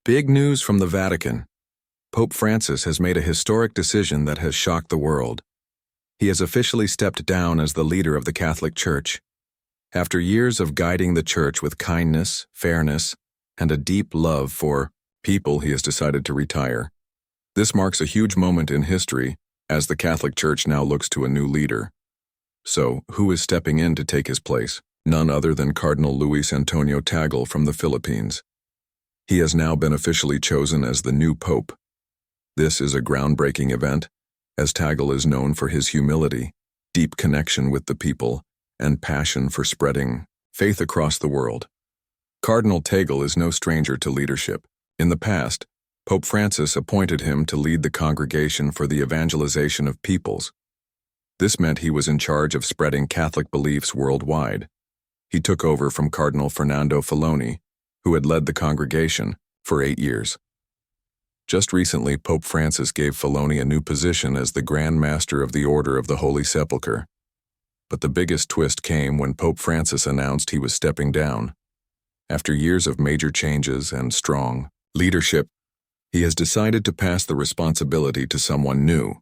Big news from the Vatican. Pope Francis has made a historic decision that has shocked the world. He has officially stepped down as the leader of the Catholic Church. After years of guiding the Church with kindness, fairness, and a deep love for people, he has decided to retire. This marks a huge moment in history as the Catholic Church now looks to a new leader. So, who is stepping in to take his place? None other than Cardinal Luis Antonio Tagle from the Philippines. He has now been officially chosen as the new pope. This is a groundbreaking event, as Tagle is known for his humility, deep connection with the people, and passion for spreading faith across the world. Cardinal Tagle is no stranger to leadership. In the past, Pope Francis appointed him to lead the Congregation for the Evangelization of Peoples. This meant he was in charge of spreading Catholic beliefs worldwide. He took over from Cardinal Fernando Filoni, who had led the congregation for 8 years. Just recently, Pope Francis gave Filoni a new position as the Grand Master of the Order of the Holy Sepulchre. But the biggest twist came when Pope Francis announced he was stepping down. After years of major changes and strong leadership, he has decided to pass the responsibility to someone new.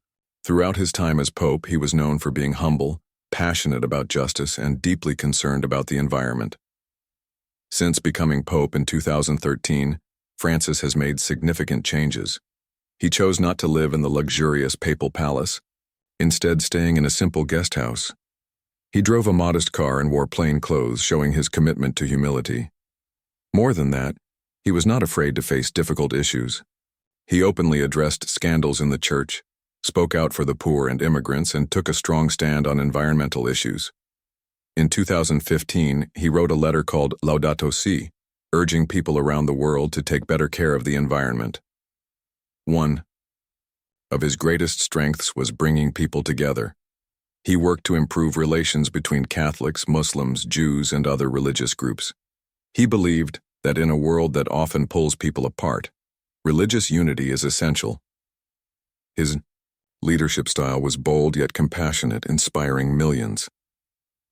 Throughout his time as Pope, he was known for being humble, passionate about justice, and deeply concerned about the environment. Since becoming Pope in 2013, Francis has made significant changes. He chose not to live in the luxurious papal palace, instead staying in a simple guest house. He drove a modest car and wore plain clothes, showing his commitment to humility. More than that, he was not afraid to face difficult issues. He openly addressed scandals in the church, spoke out for the poor and immigrants, and took a strong stand on environmental issues. In 2015, he wrote a letter called Laudato Si, urging people around the world to take better care of the environment. One of his greatest strengths was bringing people together. He worked to improve relations between Catholics, Muslims, Jews, and other religious groups. He believed that in a world that often pulls people apart, religious unity is essential. His leadership style was bold yet compassionate, inspiring millions.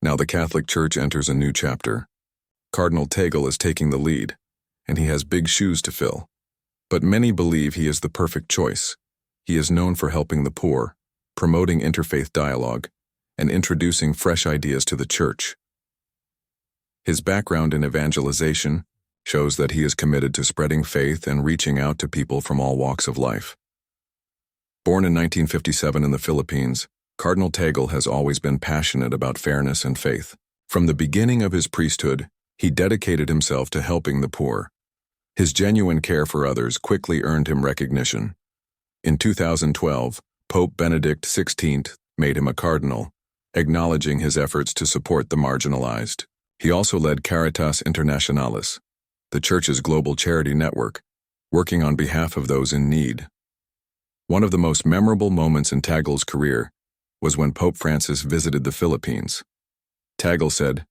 Now the Catholic Church enters a new chapter. Cardinal Tagle is taking the lead, and he has big shoes to fill. But many believe he is the perfect choice. He is known for helping the poor, promoting interfaith dialogue, and introducing fresh ideas to the Church. His background in evangelization shows that he is committed to spreading faith and reaching out to people from all walks of life. Born in 1957 in the Philippines, Cardinal Tagle has always been passionate about fairness and faith. From the beginning of his priesthood, he dedicated himself to helping the poor. His genuine care for others quickly earned him recognition. In 2012, Pope Benedict XVI made him a cardinal, acknowledging his efforts to support the marginalized. He also led Caritas Internationalis, the Church's global charity network, working on behalf of those in need. One of the most memorable moments in Tagle's career was when Pope Francis visited the Philippines. Tagle said,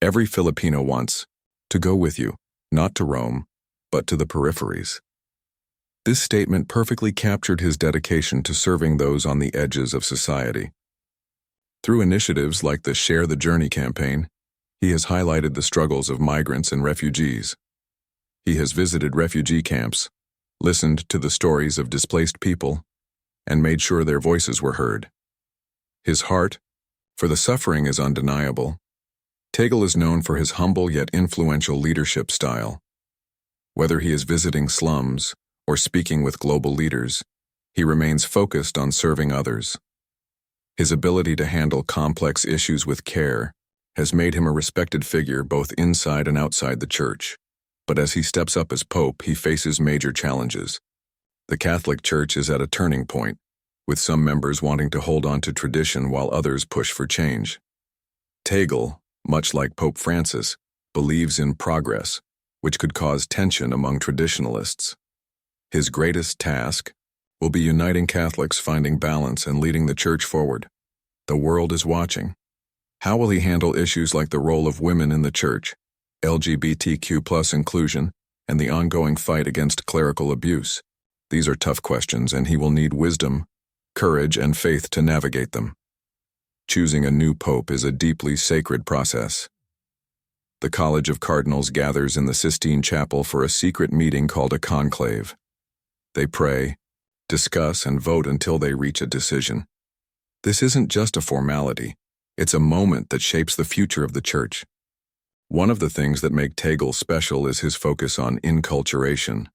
"Every Filipino wants to go with you, not to Rome, but to the peripheries." This statement perfectly captured his dedication to serving those on the edges of society. Through initiatives like the Share the Journey campaign, he has highlighted the struggles of migrants and refugees. He has visited refugee camps, listened to the stories of displaced people, and made sure their voices were heard. His heart for the suffering is undeniable. Tagle is known for his humble yet influential leadership style. Whether he is visiting slums or speaking with global leaders, he remains focused on serving others. His ability to handle complex issues with care has made him a respected figure both inside and outside the Church. But as he steps up as Pope, he faces major challenges. The Catholic Church is at a turning point, with some members wanting to hold on to tradition while others push for change. Tagle, much like Pope Francis, believes in progress, which could cause tension among traditionalists. His greatest task will be uniting Catholics, finding balance, and leading the Church forward. The world is watching. How will he handle issues like the role of women in the Church, LGBTQ+ inclusion, and the ongoing fight against clerical abuse? These are tough questions, and he will need wisdom, courage, and faith to navigate them. Choosing a new pope is a deeply sacred process. The College of Cardinals gathers in the Sistine Chapel for a secret meeting called a conclave. They pray, discuss, and vote until they reach a decision. This isn't just a formality. It's a moment that shapes the future of the Church. One of the things that make Tagle special is his focus on inculturation.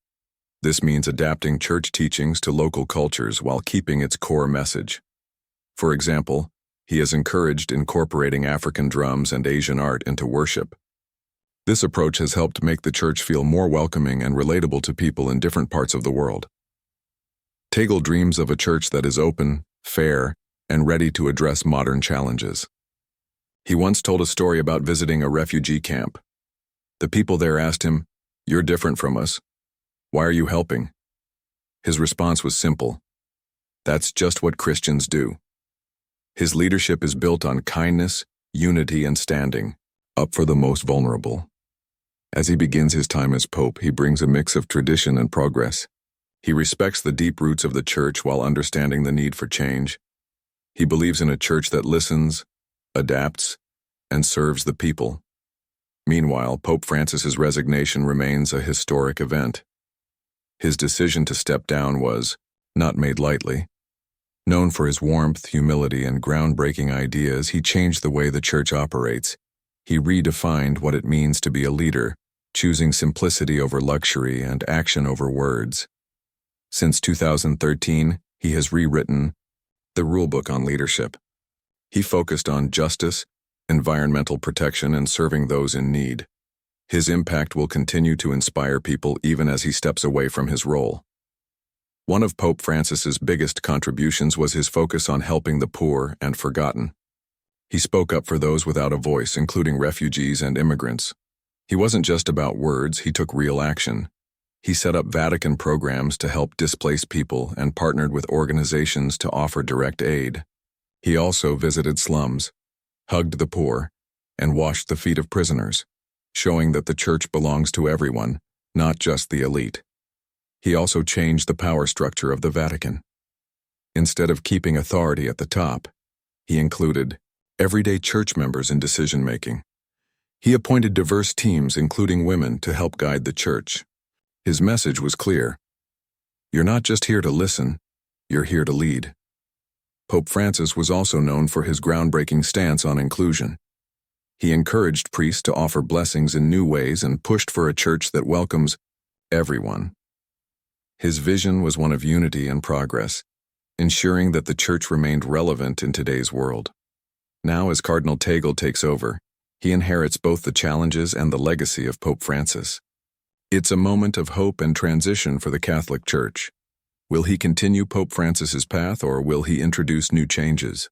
This means adapting church teachings to local cultures while keeping its core message. For example, he has encouraged incorporating African drums and Asian art into worship. This approach has helped make the Church feel more welcoming and relatable to people in different parts of the world. Tagle dreams of a church that is open, fair, and ready to address modern challenges. He once told a story about visiting a refugee camp. The people there asked him, "You're different from us. Why are you helping?" His response was simple. That's just what Christians do. His leadership is built on kindness, unity, and standing up for the most vulnerable. As he begins his time as Pope, he brings a mix of tradition and progress. He respects the deep roots of the Church while understanding the need for change. He believes in a church that listens, adapts, and serves the people. Meanwhile, Pope Francis's resignation remains a historic event. His decision to step down was not made lightly. Known for his warmth, humility, and groundbreaking ideas, he changed the way the Church operates. He redefined what it means to be a leader, choosing simplicity over luxury and action over words. Since 2013, he has rewritten the rulebook on leadership. He focused on justice, environmental protection, and serving those in need. His impact will continue to inspire people even as he steps away from his role. One of Pope Francis's biggest contributions was his focus on helping the poor and forgotten. He spoke up for those without a voice, including refugees and immigrants. He wasn't just about words, he took real action. He set up Vatican programs to help displaced people and partnered with organizations to offer direct aid. He also visited slums, hugged the poor, and washed the feet of prisoners, showing that the Church belongs to everyone, not just the elite. He also changed the power structure of the Vatican. Instead of keeping authority at the top, he included everyday church members in decision-making. He appointed diverse teams, including women, to help guide the Church. His message was clear. You're not just here to listen, you're here to lead. Pope Francis was also known for his groundbreaking stance on inclusion. He encouraged priests to offer blessings in new ways and pushed for a church that welcomes everyone. His vision was one of unity and progress, ensuring that the Church remained relevant in today's world. Now, as Cardinal Tagle takes over, he inherits both the challenges and the legacy of Pope Francis. It's a moment of hope and transition for the Catholic Church. Will he continue Pope Francis's path, or will he introduce new changes?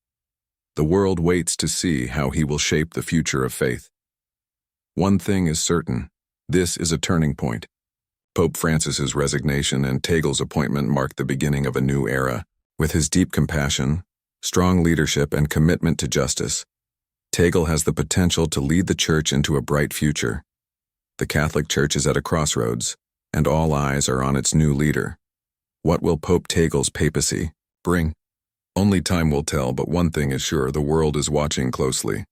The world waits to see how he will shape the future of faith. One thing is certain, this is a turning point. Pope Francis's resignation and Tagle's appointment marked the beginning of a new era. With his deep compassion, strong leadership, and commitment to justice, Tagle has the potential to lead the Church into a bright future. The Catholic Church is at a crossroads, and all eyes are on its new leader. What will Pope Tagle's papacy bring? Only time will tell, but one thing is sure, the world is watching closely.